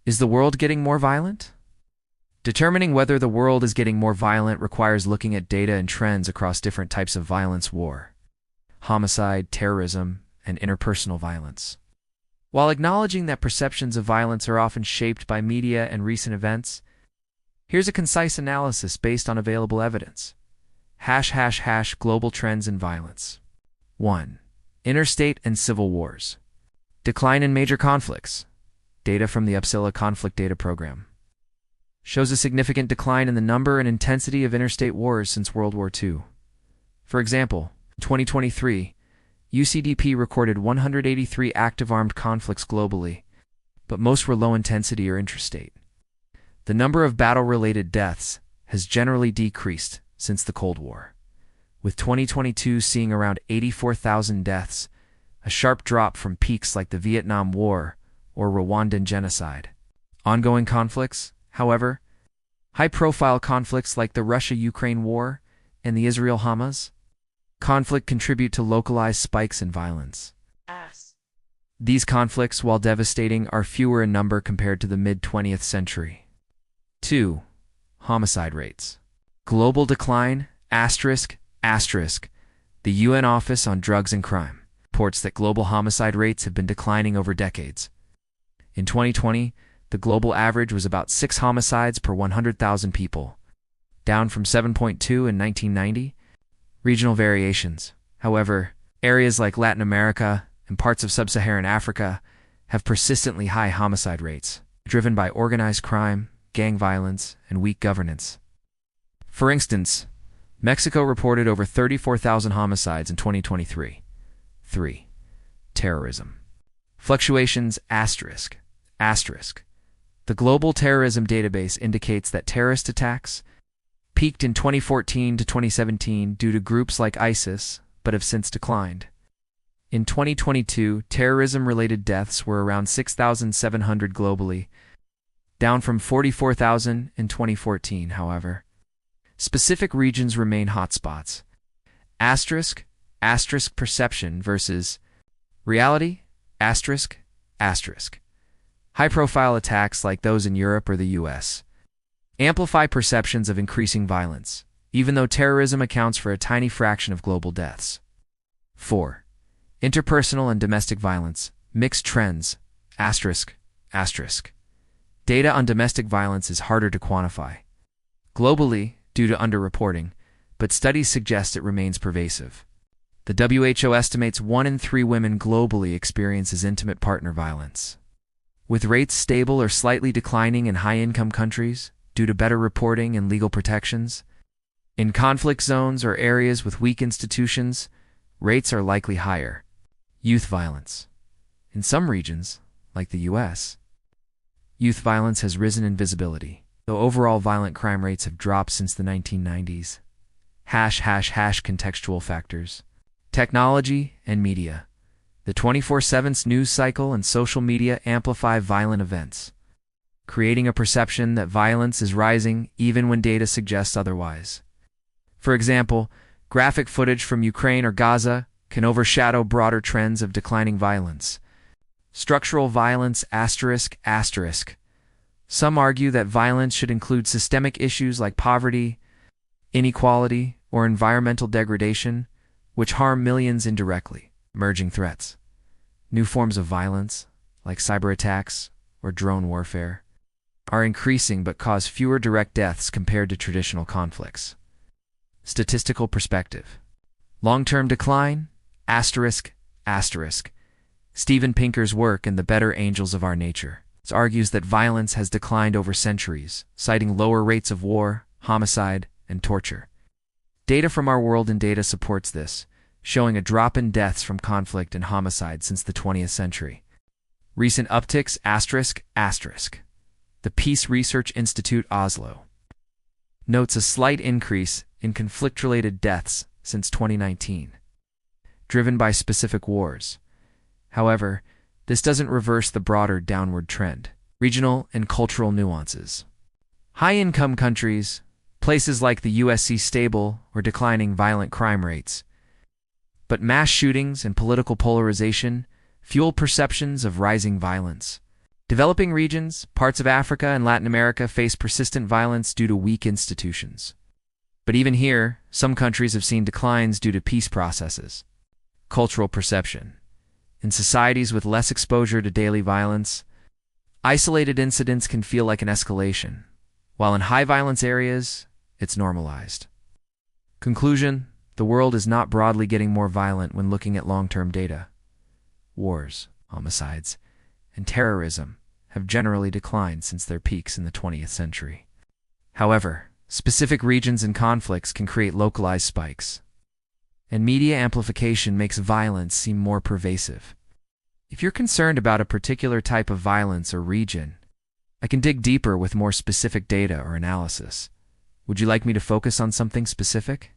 Is the world getting more violent? Determining whether the world is getting more violent requires looking at data and trends across different types of violence: war, homicide, terrorism, and interpersonal violence. While acknowledging that perceptions of violence are often shaped by media and recent events, here's a concise analysis based on available evidence. ## Global Trends in Violence. 1. Interstate and Civil Wars. Decline in major conflicts. Data from the Uppsala Conflict Data Program shows a significant decline in the number and intensity of interstate wars since World War II. For example, in 2023, UCDP recorded 183 active armed conflicts globally, but most were low intensity or intrastate. The number of battle-related deaths has generally decreased since the Cold War, with 2022 seeing around 84,000 deaths, a sharp drop from peaks like the Vietnam War or Rwandan genocide. Ongoing conflicts, however, high-profile conflicts like the Russia-Ukraine war and the Israel-Hamas conflict contribute to localized spikes in violence. These conflicts, while devastating, are fewer in number compared to the mid-20th century. 2. Homicide rates. Global decline, ***. The UN Office on Drugs and Crime reports that global homicide rates have been declining over decades. In 2020, the global average was about 6 homicides per 100,000 people, down from 7.2 in 1990. Regional variations, however, areas like Latin America and parts of sub-Saharan Africa have persistently high homicide rates, driven by organized crime, gang violence, and weak governance. For instance, Mexico reported over 34,000 homicides in 2023. 3. Terrorism. Fluctuations, ***. The Global Terrorism Database indicates that terrorist attacks peaked in 2014 to 2017 due to groups like ISIS, but have since declined. In 2022, terrorism-related deaths were around 6,700 globally, down from 44,000 in 2014, however. Specific regions remain hotspots. ***, perception versus reality, ***. High-profile attacks like those in Europe or the US amplify perceptions of increasing violence, even though terrorism accounts for a tiny fraction of global deaths. 4. Interpersonal and domestic violence. Mixed trends, ***. Data on domestic violence is harder to quantify globally due to underreporting, but studies suggest it remains pervasive. The WHO estimates 1 in 3 women globally experiences intimate partner violence, with rates stable or slightly declining in high-income countries due to better reporting and legal protections. In conflict zones or areas with weak institutions, rates are likely higher. Youth violence. In some regions, like the US, youth violence has risen in visibility, though overall violent crime rates have dropped since the 1990s. ### Contextual factors. Technology and media. The 24/7 news cycle and social media amplify violent events, creating a perception that violence is rising even when data suggests otherwise. For example, graphic footage from Ukraine or Gaza can overshadow broader trends of declining violence. Structural violence, ***. Some argue that violence should include systemic issues like poverty, inequality, or environmental degradation, which harm millions indirectly. Emerging threats. New forms of violence, like cyber attacks or drone warfare, are increasing but cause fewer direct deaths compared to traditional conflicts. Statistical perspective. Long-term decline, ***. Steven Pinker's work in The Better Angels of Our Nature argues that violence has declined over centuries, citing lower rates of war, homicide, and torture. Data from Our World in Data supports this, showing a drop in deaths from conflict and homicide since the 20th century. Recent upticks, ***. The Peace Research Institute Oslo notes a slight increase in conflict-related deaths since 2019, driven by specific wars. However, this doesn't reverse the broader downward trend. Regional and cultural nuances. High-income countries, places like the US, see stable or declining violent crime rates, but mass shootings and political polarization fuel perceptions of rising violence. Developing regions, parts of Africa and Latin America face persistent violence due to weak institutions. But even here, some countries have seen declines due to peace processes. Cultural perception. In societies with less exposure to daily violence, isolated incidents can feel like an escalation, while in high-violence areas, it's normalized. Conclusion: the world is not broadly getting more violent when looking at long-term data. Wars, homicides, and terrorism have generally declined since their peaks in the 20th century. However, specific regions and conflicts can create localized spikes, and media amplification makes violence seem more pervasive. If you're concerned about a particular type of violence or region, I can dig deeper with more specific data or analysis. Would you like me to focus on something specific?